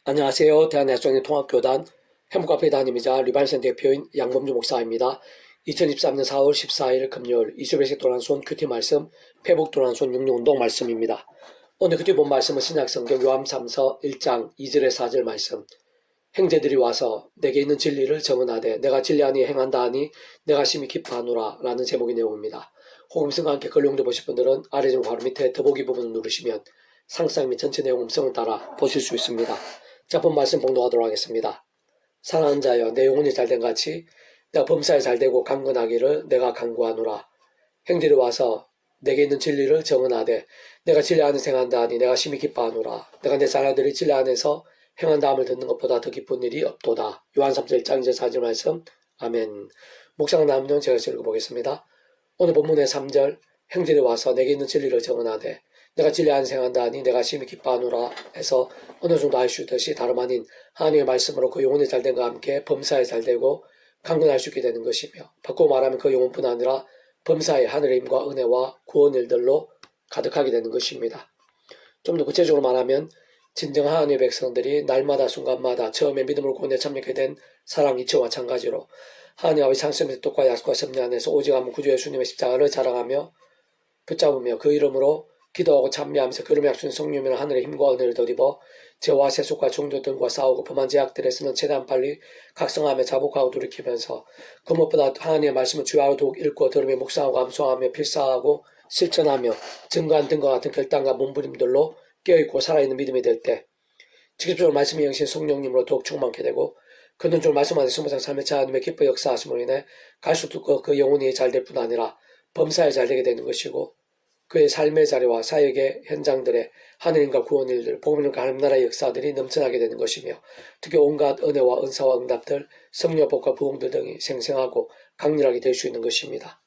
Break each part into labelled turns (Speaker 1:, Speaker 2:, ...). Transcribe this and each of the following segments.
Speaker 1: 안녕하세요. 대한야수장의 통합교단 행복카페 담임이자 리발센 대표인 양범주 목사입니다. 2023년 4월 14일 금요일 21세 도란손 큐티 말씀, 회복 도란손 육류운동 말씀입니다. 오늘 큐티 본 말씀은 신약성경 요한 3서 1장 2절에 4절 말씀. 형제들이 와서 내게 있는 진리를 정언하되 내가 진리하니 행한다 하니 내가 심히 기뻐하노라 라는 제목의 내용입니다. 호음성과 함께 글 용도 보실 분들은 아래쪽 바로 밑에 더보기 부분을 누르시면 상상 및 전체 내용 음성을 따라 보실 수 있습니다. 자, 본 말씀 봉독하도록 하겠습니다. 사랑하는 자여, 내 영혼이 잘된 같이 내가 범사에 잘되고 강건하기를 내가 간구하노라. 형제들이 와서 내게 있는 진리를 정언하되 내가 진리 안에서 행한다 하니 내가 심히 기뻐하노라. 내가 내 자녀들이 진리 안에서 행한다함을 듣는 것보다 더 기쁜 일이 없도다. 요한 3서 1장 2절 4절 말씀. 아멘. 묵상 나누면 제가 읽어보겠습니다. 오늘 본문의 3절 형제들이 와서 내게 있는 진리를 정언하되 내가 진리 안에서 행한다 하니 내가 심히 기뻐하노라 해서 어느 정도 알 수 있듯이 다름 아닌 하나님의 말씀으로 그 영혼이 잘된과 함께 범사에 잘되고 강건할 수 있게 되는 것이며, 바꾸고 말하면 그 영혼뿐 아니라 범사에 하늘의 힘과 은혜와 구원 일들로 가득하게 되는 것입니다. 좀 더 구체적으로 말하면 진정한 하나님의 백성들이 날마다 순간마다 처음에 믿음으로 구원에 참여하게 된 사랑 이치와 마찬가지로 하나님 아버지 창세의 뜻과 약속과 섭리 안에서 오직 한 구주 예수님의 십자가를 자랑하며 붙잡으며 그 이름으로 기도하고 찬미하면서 그름의 약속인 성령이면 하늘의 힘과 은혜를 덧입어 죄와 세속과 종교 등과 싸우고 범한 죄악들에서는 최대한 빨리 각성하며 자복하고 돌이키면서 그 무엇보다 하나님의 말씀을 주야로 더욱 읽고 들으며 묵상하고 암송하며 필사하고 실천하며 증거한 등과 같은 결단과 몸부림들로 깨어있고 살아있는 믿음이 될 때 직접적으로 말씀의 영신 성령님으로 더욱 충만케 되고 그는 줄 말씀 안에 스무상 삶의 하나님의 기뻐 역사하심으로 인해 갈수록 그 영혼이 잘될 뿐 아니라 범사에 잘되게 되는 것이고 그의 삶의 자리와 사역의 현장들의 하느님과 구원 일들, 복음과 하나님 나라의 역사들이 넘쳐나게 되는 것이며 특히 온갖 은혜와 은사와 응답들, 성령 복과 부흥들 등이 생생하고 강렬하게 될 수 있는 것입니다.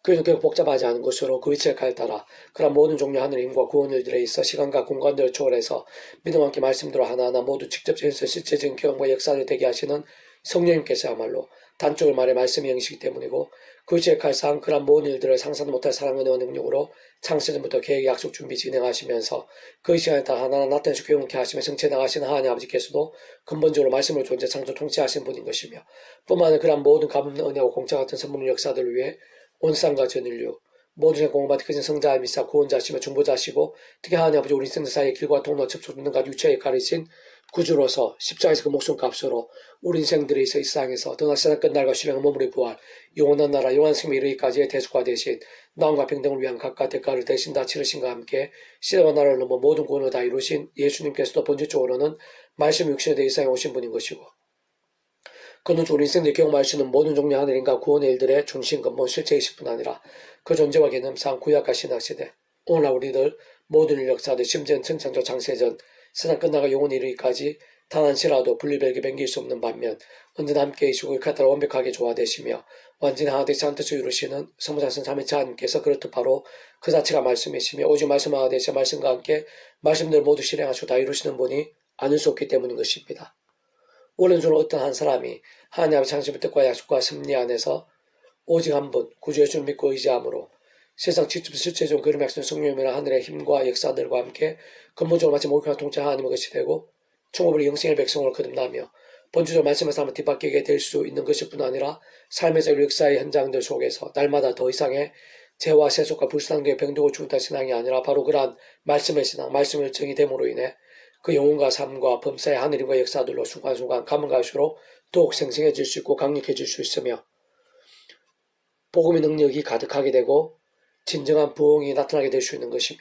Speaker 1: 그에는 결국 복잡하지 않은 것으로 그 위치에 따라 그런 모든 종류 하늘의 힘과 구원 일들에 있어 시간과 공간들을 초월해서 믿음과 함께 말씀대로 하나하나 모두 직접적인 실체적인 경험과 역사를 되게 하시는 성령님께서야말로 단적으로 말해 말씀의 영이시기 때문이고 그 위치에 칼상 그런 모든 일들을 상상도 못할 사랑 은혜와 능력으로 창세전부터 계획 약속 준비 진행하시면서 그 시간에 따라 하나하나 나타내시고 경험케 하시며 성취해 나가시는 하나님 아버지께서도 근본적으로 말씀을 존재 창조 통치하신 분인 것이며 뿐만 아니라 그런 모든 가뭄 은혜와 공짜 같은 선물 역사들을 위해 온 세상과 전 인류 모든 생 공업받은 크신 성자의 미사 구원자시며 중보자시고 특히 하나님 아버지 우리 생들 사이의 길과 통로 접촉 등과 유체에 가리신 구주로서 십자가에서 그 목숨값으로 우리 인생들이 있어 이 세상에서 더나 세상 끝날과 신령한 몸으로 부활 영원한 나라 영원한 생명에 이르기까지의 대속화 대신 나음과 평등을 위한 각각 대가를 대신 다 치르신과 함께 시대와 나라를 넘어 모든 구원을 다 이루신 예수님께서도 본질적으로는 말씀 육신에 대해 이 세상에 오신 분인 것이고 그는 우리 인생들이 경험할 수 있는 모든 종류 하늘인과 구원의 일들의 중심 근본 실체이실 뿐 아니라 그 존재와 개념상 구약과 신약시대 오늘날 우리들 모든 인력사들 심지어는 천창조 창세전 세상 끝나가 영원히 이르기까지 단 한시라도 분리별게 뱅길 수 없는 반면 언제나 함께 계시고 그 따라 완벽하게 조화되시며 완전히 하나 되시 한뜻을 이루시는 성부장성 삼위체 하나님께서 그렇듯 바로 그 자체가 말씀이시며 오직 말씀 하나 되시 말씀과 함께 말씀들 모두 실행하시고 다 이루시는 분이 아닐 수 없기 때문인 것입니다. 원론적으로 어떤 한 사람이 하나님 아버지 창조의 뜻과 약속과 섭리 안에서 오직 한 분 구주 예수를 믿고 의지함으로 세상 직접 실체적인 그런 약속 성령이나 하늘의 힘과 역사들과 함께 근본적으로 마치 목표와 통치 하나님의 것이 되고 총업을 영생의 백성으로 거듭나며 본주적 말씀의 삶을 뒤바뀌게 될 수 있는 것일 뿐 아니라 삶에서 역사의 현장들 속에서 날마다 더 이상의 죄와 세속과 불쌍하게 병들고 죽는다는 신앙이 아니라 바로 그러한 말씀의 신앙, 말씀의 정이 됨으로 인해 그 영혼과 삶과 범사의 하늘과 역사들로 순간순간 가면 갈수록 더욱 생생해질 수 있고 강력해질 수 있으며 복음의 능력이 가득하게 되고 진정한 부흥이 나타나게 될 수 있는 것이며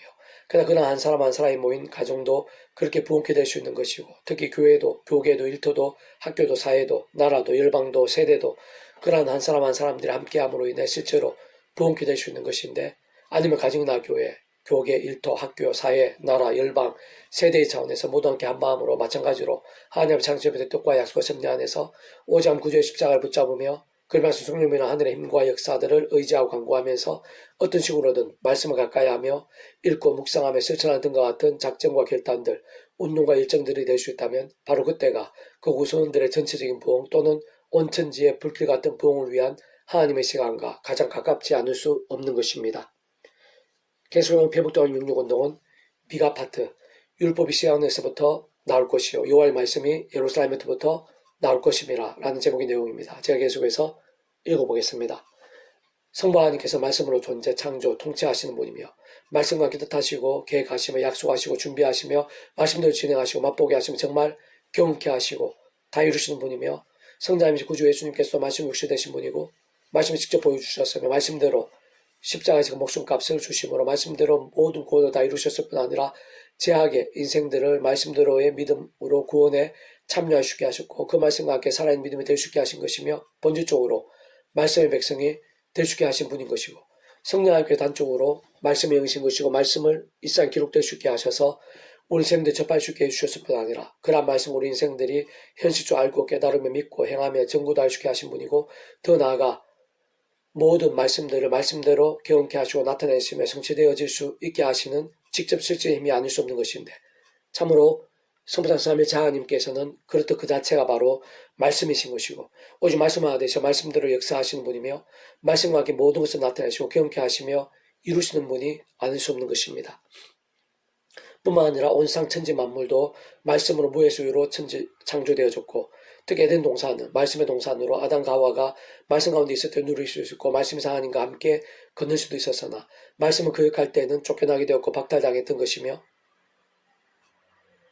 Speaker 1: 그러나 한 사람 한 사람이 모인 가정도 그렇게 부흥케 될 수 있는 것이고 특히 교회도 교계도 일터도 학교도 사회도 나라도 열방도 세대도 그러한 한 사람 한 사람들이 함께함으로 인해 실제로 부흥케 될 수 있는 것인데 아니면 가정이나 교회 교계, 일터, 학교, 사회, 나라, 열방, 세대의 차원에서 모두 함께 한 마음으로 마찬가지로 하나님의 창조의 뜻과 약속과 섭리 안에서 오직 한 구주의 십자가를 붙잡으며 그러면서 성령이나 하늘의 힘과 역사들을 의지하고 간구하면서 어떤 식으로든 말씀을 가까이 하며 읽고 묵상하며 실천하는 등과 같은 작정과 결단들, 운동과 일정들이 될 수 있다면 바로 그때가 그 구성원들의 전체적인 부흥 또는 온천지의 불길 같은 부흥을 위한 하나님의 시간과 가장 가깝지 않을 수 없는 것입니다. 계속해서 회복도한 육류운동은 비가 파트, 율법이 시작에서부터 나올 것이요 여호와의 말씀이 예루살렘에부터 나올 것임이라 라는 제목의 내용입니다. 제가 계속해서 읽어보겠습니다. 성부 하나님께서 말씀으로 존재, 창조, 통치하시는 분이며 말씀과 함께 뜻하시고 계획하시며 약속하시고 준비하시며 말씀대로 진행하시고 맛보게 하시며 정말 경쾌 하시고 다 이루시는 분이며 성자이신 구주 예수님께서도 말씀 육시 되신 분이고 말씀을 직접 보여주셨으며 말씀대로 십자가에서 그 목숨값을 주심으로 말씀대로 모든 구원을 다 이루셨을 뿐 아니라 제약의 인생들을 말씀대로의 믿음으로 구원에 참여하시게 하셨고 그 말씀과 함께 살아있는 믿음이 될 수 있게 하신 것이며 본질적으로 말씀의 백성이 될 수 있게 하신 분인 것이고 성령 하나님께 단적으로 말씀의 영이신 것이고 말씀을 일상 기록될 수 있게 하셔서 우리 인생들 접할 수 있게 해주셨을 뿐 아니라 그런 말씀 우리 인생들이 현실적으로 알고 깨달으며 믿고 행하며 전구도 할 수 있게 하신 분이고 더 나아가 모든 말씀들을 말씀대로 경험케 하시고 나타내시며 성취되어질 수 있게 하시는 직접 실제 힘이 아닐 수 없는 것인데 참으로 성부상 삼위일체 하나님께서는 그렇듯 그 자체가 바로 말씀이신 것이고 오직 말씀 하나 되셔 말씀대로 역사하시는 분이며 말씀과 함께 모든 것을 나타내시고 경험케 하시며 이루시는 분이 아닐 수 없는 것입니다. 뿐만 아니라 온상 천지 만물도 말씀으로 무에서 유로 창조되어졌고 특히 에덴 동산은 말씀의 동산으로 아담과 하와가 말씀 가운데 있을 때 누릴 수 있었고 말씀이 하나님과 함께 걷는 수도 있었으나 말씀을 교육할 때는 쫓겨나게 되었고 박탈당했던 것이며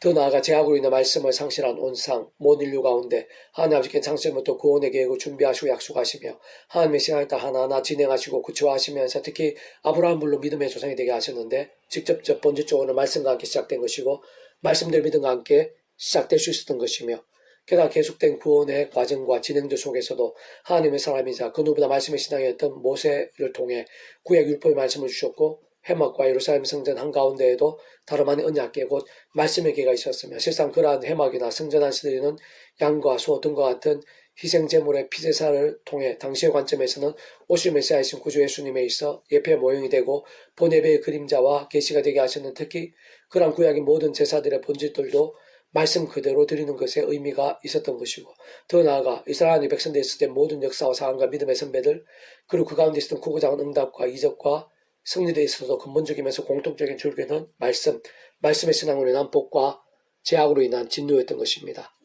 Speaker 1: 더 나아가 제약으로 인해 말씀을 상실한 온상, 모든 인류 가운데 하나님 아버지께 창세부터 구원의 계획을 준비하시고 약속하시며 하나님의 시간에 따라 하나하나 진행하시고 구체화하시면서 특히 아브라함 물론 믿음의 조상이 되게 하셨는데 직접적 본질적으로 말씀과 함께 시작된 것이고 말씀대로 믿음과 함께 시작될 수 있었던 것이며 게다가 계속된 구원의 과정과 진행들 속에서도 하나님의 사람이자 그 누구보다 말씀의 신앙이었던 모세를 통해 구약 율법의 말씀을 주셨고 해막과 예루살렘 성전 한가운데에도 다름 아닌 언약궤 곧 말씀의 궤가 있었으며 실상 그러한 해막이나 성전 안에서 드리는 양과 소 등과 같은 희생제물의 피제사를 통해 당시의 관점에서는 오실 메시아이신 구주 예수님에 있어 예표의 모형이 되고 본예배의 그림자와 계시가 되게 하셨는 특히 그러한 구약의 모든 제사들의 본질들도 말씀 그대로 드리는 것에 의미가 있었던 것이고 더 나아가 이스라엘 하나님의 백성들이 있을 때 모든 역사와 상황과 믿음의 선배들 그리고 그 가운데 있었던 크고 작은 응답과 이적과 승리에 있어서 근본적이면서 공통적인 줄기는 말씀의 신앙으로 인한 복과 제약으로 인한 진노였던 것입니다.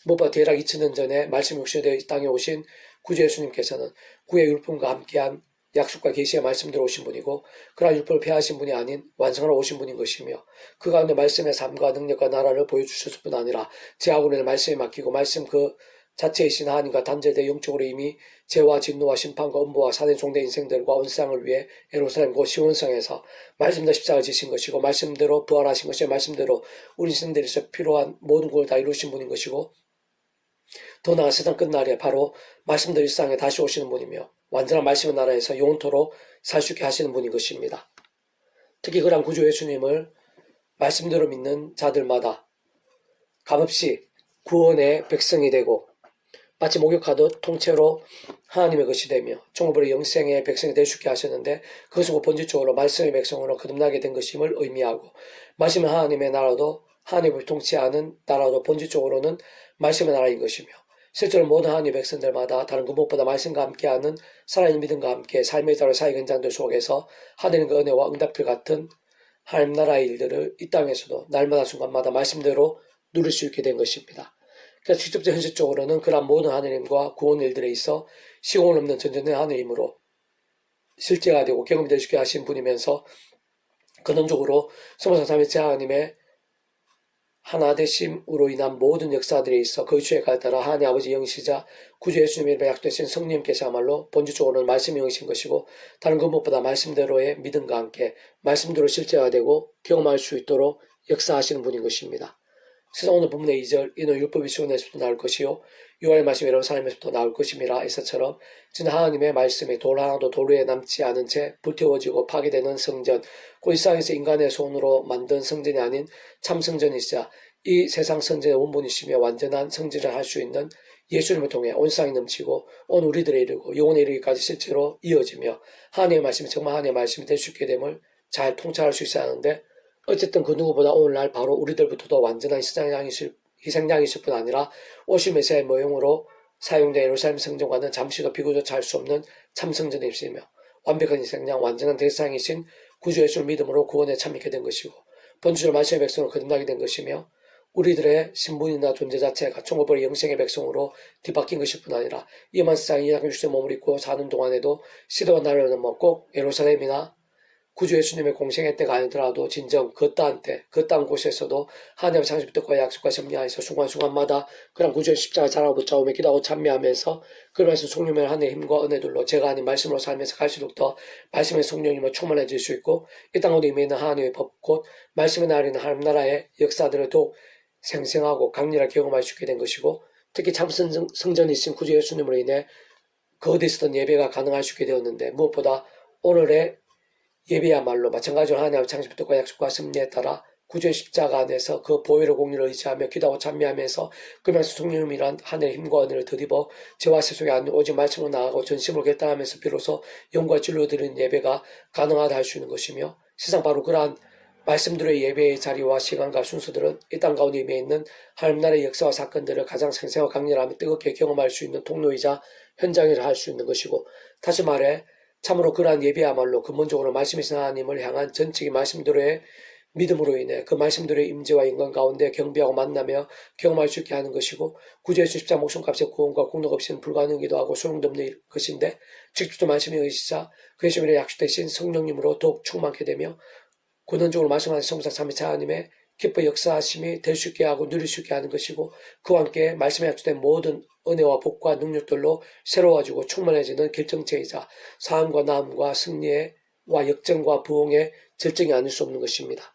Speaker 1: 무엇보다 대략 2000년 전에 말씀 육신되어 이 땅에 오신 구주 예수님께서는 구의 율법과 함께한 약속과 계시의 말씀대로 오신 분이고 그러한 율법을 폐하신 분이 아닌 완성하러 오신 분인 것이며 그 가운데 말씀의 삶과 능력과 나라를 보여주셨을 뿐 아니라 제약으로 인해 말씀에 맡기고 말씀 그 자체이신 하나님과 단절된 영적으로 이미 죄와 진노와 심판과 엄보와 사대 종대 인생들과 온상을 위해 예루살렘 곧 시온성에서 말씀대로 십자가를 지신 것이고 말씀대로 부활하신 것이 말씀대로 우리 인생들에서 필요한 모든 걸 다 이루신 분인 것이고 더 나아가 세상 끝날에 바로 말씀대로 일상에 다시 오시는 분이며 완전한 말씀의 나라에서 영원토록 살 수 있게 하시는 분인 것입니다. 특히 그러한 구주 예수님을 말씀대로 믿는 자들마다 값없이 구원의 백성이 되고 마치 목욕하듯 통째로 하나님의 것이 되며 종업으로 영생의 백성이 될 수 있게 하셨는데 그것은 본질적으로 말씀의 백성으로 거듭나게 된 것임을 의미하고 말씀은 하나님의 나라도 하나님을 통치하는 나라도 본질적으로는 말씀의 나라인 것이며 실제로 모든 하나님의 백성들마다 다른 그 무엇보다 말씀과 함께하는 살아있는 믿음과 함께 삶의 자로 사회 현장들 속에서 하나님의 그 은혜와 응답들 같은 하나님 나라의 일들을 이 땅에서도 날마다 순간마다 말씀대로 누릴 수 있게 된 것입니다. 그래서 직접적 현실적으로는 그러한 모든 하느님과 구원 일들에 있어 시공을 넘는 전전의 하느님으로 실제가 되고 경험이 될 수 있게 하신 분이면서 근원적으로 성부상 삼위일체 하나님의 하나 되심으로 인한 모든 역사들에 있어 그 주에 따라 하나님 아버지 영이시자 구주 예수님의 이름으로 약속되신 성령님께서야말로 본질적으로는 말씀이 영이신 것이고 다른 것 무엇보다 말씀대로의 믿음과 함께 말씀대로 실제화되고 경험할 수 있도록 역사하시는 분인 것입니다. 세상 오늘 본문의 2절 이는 율법이 시온에서부터 나올 것이요 여호와의 말씀이 예루살렘에서부터 나올 것임이라 에서처럼 진짜 하나님의 말씀이 돌 하나도 돌 위에 남지 않은 채 불태워지고 파괴되는 성전 곧 이 세상에서 인간의 손으로 만든 성전이 아닌 참 성전이시자 이 세상 성전의 원본이시며 완전한 성전을 할 수 있는 예수님을 통해 온 세상이 넘치고 온 우리들에 이르고 영혼에 이르기까지 실제로 이어지며 하나님의 말씀이 정말 하나님의 말씀이 될 수 있게 됨을 잘 통찰할 수 있어야 하는데 어쨌든 그 누구보다 오늘날 바로 우리들부터도 완전한 희생양이실 뿐 아니라 오실 메시아의 모형으로 사용된 예루살렘 성전과는 잠시도 비교조차 할 수 없는 참성전이시며 완벽한 희생양 완전한 대상이신 구주 예수를 믿음으로 구원에 참여하게 된 것이고 본주로 말씀의 백성으로 거듭나게 된 것이며 우리들의 신분이나 존재 자체가 총벌의 영생의 백성으로 뒤바뀐 것일 뿐 아니라 이만 세상에 양육주의 몸을 입고 사는 동안에도 시대와 나라를 넘어 꼭 예루살렘이나 구주 예수님의 공생의 때가 아니더라도 진정 그떠한 때, 그떠한 곳에서도 하나님의 창조의 뜻과 약속과 섭리하에서 순간순간마다 그런 구주의 십자가 자라고 붙잡으며 기도하고 찬미하면서 그 말씀 성령의 하늘의 힘과 은혜들로 제가 아닌 말씀으로 살면서 갈수록 더 말씀의 성령님으로 충만해질 수 있고 이 땅 가운데 임해 있는 하나님의 법 곧 말씀의 나라는 하나님 나라의 역사들을 더욱 생생하고 강렬하게 경험할 수 있게 된 것이고 특히 참 성전이신 구주 예수님으로 인해 그 어디서든 예배가 가능할 수 있게 되었는데 무엇보다 오늘의 예배야말로 마찬가지로 하나님의 창조의 뜻과 약속과 섭리에 따라 구주의 십자가 안에서 그 보혈의 공의를 의지하며 기도하고 찬미하면서 그러면서 성령님이란 하늘의 힘과 은혜를 덧입어 죄와 세속에 앉는 오직 말씀으로 나아가고 전심으로 결단하면서 비로소 영과 진리로 드리는 예배가 가능하다 할 수 있는 것이며 세상 바로 그러한 말씀들의 예배의 자리와 시간과 순서들은 이 땅 가운데 임해 있는 하나님 나라의 역사와 사건들을 가장 생생하고 강렬하며 뜨겁게 경험할 수 있는 통로이자 현장이라 할 수 있는 것이고 다시 말해 참으로 그러한 예배야말로 근본적으로 말씀이신 하나님을 향한 전적인 말씀들의 믿음으로 인해 그 말씀들의 임재와 인간 가운데 경배하고 만나며 경험할 수 있게 하는 것이고 구주의 십자가 목숨값의 구원과 공로가 없이는 불가능이기도 하고 소용도 없는 것인데 직접 말씀의 의지자 그 예수님의 약속되신 성령님으로 더욱 충만케 되며 근원적으로 말씀하신 성사 삼위차 하나님의 기뻐 역사하심이 될 수 있게 하고 누릴 수 있게 하는 것이고 그와 함께 말씀에 약속된 모든 은혜와 복과 능력들로 새로워지고 충만해지는 결정체이자 사함과 나음과 승리와 역정과 부흥의 절정이 아닐 수 없는 것입니다.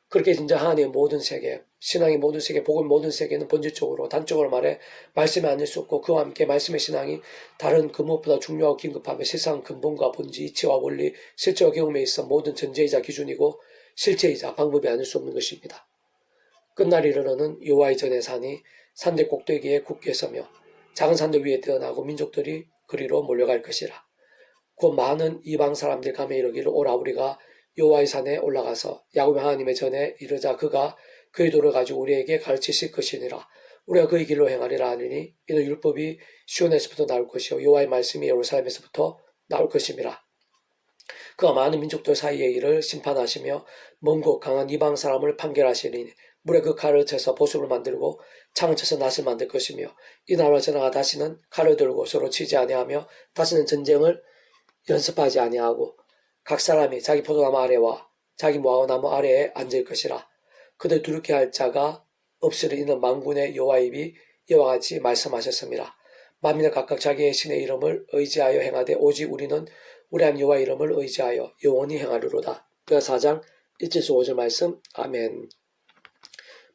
Speaker 1: 그렇게 진짜 하나님의 모든 세계, 신앙의 모든 세계, 복음의 모든 세계는 본질적으로 단적으로 말해 말씀이 아닐 수 없고 그와 함께 말씀의 신앙이 다른 그 무엇보다 중요하고 긴급하며 세상 근본과 본질, 이치와 원리, 실제와 경험에 있어 모든 전제이자 기준이고 실체이자 방법이 아닐 수 없는 것입니다. 끝날 이르러는 여호와의 전의 산이 산들 꼭대기에 굳게 서며 작은 산들 위에 뛰어나고 민족들이 그리로 몰려갈 것이라. 곧 많은 이방 사람들 가며 이르기를 오라 우리가 여호와의 산에 올라가서 야곱의 하나님의 전에 이르자 그가 그의 도를 가지고 우리에게 가르치실 것이니라. 우리가 그의 길로 행하리라 하니니 이는 율법이 시온에서부터 나올 것이요 여호와의 말씀이 예루살렘에서부터 나올 것임이라. 그가 많은 민족들 사이의 일을 심판하시며 먼 곳 강한 이방 사람을 판결하시리니 물에 그 칼을 쳐서 보습을 만들고 창을 쳐서 낫을 만들 것이며 이 나라 전하가 다시는 칼을 들고 서로 치지 아니하며 다시는 전쟁을 연습하지 아니하고 각 사람이 자기 포도나무 아래와 자기 무화과나무 아래에 앉을 것이라. 그들 두렵게 할 자가 없으리 이는 만군의 여호와의 입이 이와 같이 말씀하셨습니다. 만민을 각각 자기의 신의 이름을 의지하여 행하되 오직 우리는 우리 하나님 여호와의 이름을 의지하여 영원히 행하리로다. 그가 4장 1절에서 5절 말씀. 아멘.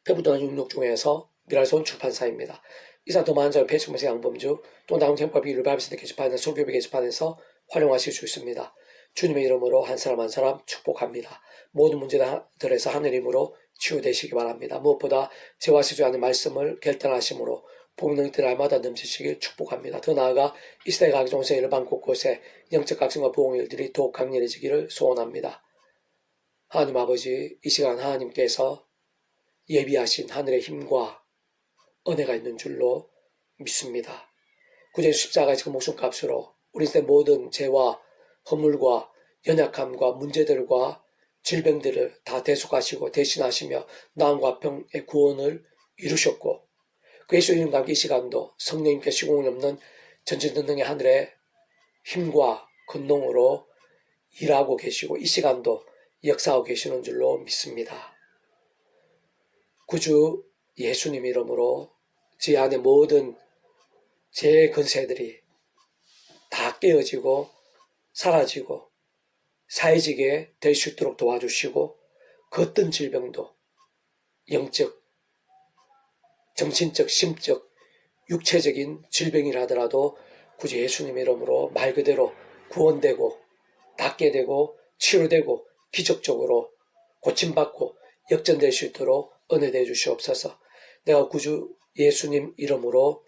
Speaker 1: 페북도난 66 중에서 미랄손 출판사입니다. 이상 더 많은 자료 페이스북에서 양범주 또 나온 캠퍼비 르바이브센터 게시판에서 설교비 게시판에서 활용하실 수 있습니다. 주님의 이름으로 한 사람 한 사람 축복합니다. 모든 문제들에서 하늘 힘으로 치유되시기 바랍니다. 무엇보다 죄와 세조하는 말씀을 결단하심으로 복능들 날마다 넘치시길 축복합니다. 더 나아가 이 시대 각종의 일반 곳곳에 영적 각성과 부흥의 일들이 더욱 강렬해지기를 소원합니다. 하나님 아버지, 이 시간 하나님께서 예비하신 하늘의 힘과 은혜가 있는 줄로 믿습니다. 구제 십자가의 그 목숨값으로 우리 시대 모든 죄와 허물과 연약함과 문제들과 질병들을 다 대속하시고 대신하시며 나음과 병의 구원을 이루셨고 그 예수님과 함께 이 시간도 성령님께 시공을 넘는 전지전능의 하늘의 힘과 근동으로 일하고 계시고 이 시간도 역사하고 계시는 줄로 믿습니다. 구주 예수님 이름으로 제 안에 모든 제 근세들이 다 깨어지고 사라지고 사해지게 될 수 있도록 도와주시고 그 어떤 질병도 영적, 정신적, 심적, 육체적인 질병이라더라도 구주 예수님 이름으로 말 그대로 구원되고 낫게 되고 치유되고 기적적으로 고침받고 역전될 수 있도록 은혜되어 주시옵소서. 내가 구주 예수님 이름으로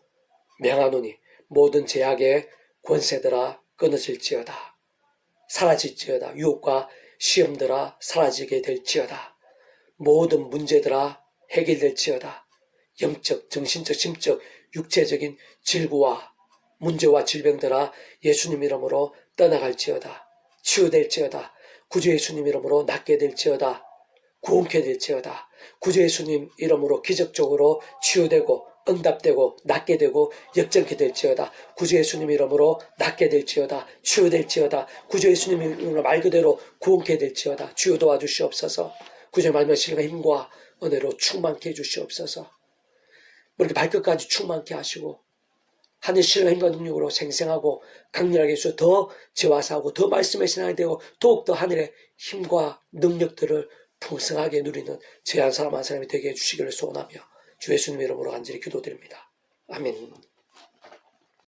Speaker 1: 명하노니 모든 제약의 권세들아 끊어질지어다. 사라질지어다. 유혹과 시험들아 사라지게 될지어다. 모든 문제들아 해결될지어다. 영적, 정신적, 심적, 육체적인 질구와 문제와 질병들아 예수님 이름으로 떠나갈지어다. 치유될지어다. 구주 예수님 이름으로 낫게 될지어다. 구원케 될지어다. 구주 예수님 이름으로 기적적으로 치유되고 응답되고 낫게 되고 역전케 될지어다. 구주 예수님 이름으로 낫게 될지어다. 치유될지어다. 구주 예수님 이름으로 말 그대로 구원케 될지어다. 주여 도와주시옵소서. 구주의 말씀과 신령과 힘과 은혜로 충만케 해주시옵소서. 이렇게 발끝까지 충만케 하시고 하늘 신령과 힘과 능력으로 생생하고 강렬하게 해주셔서 더 재화사하고 더 말씀에 신앙이 되고 더욱더 하늘의 힘과 능력들을 풍성하게 누리는 제 한 사람 한 사람이 되게 해주시기를 소원하며 주 예수님 이름으로 간절히 기도드립니다. 아멘.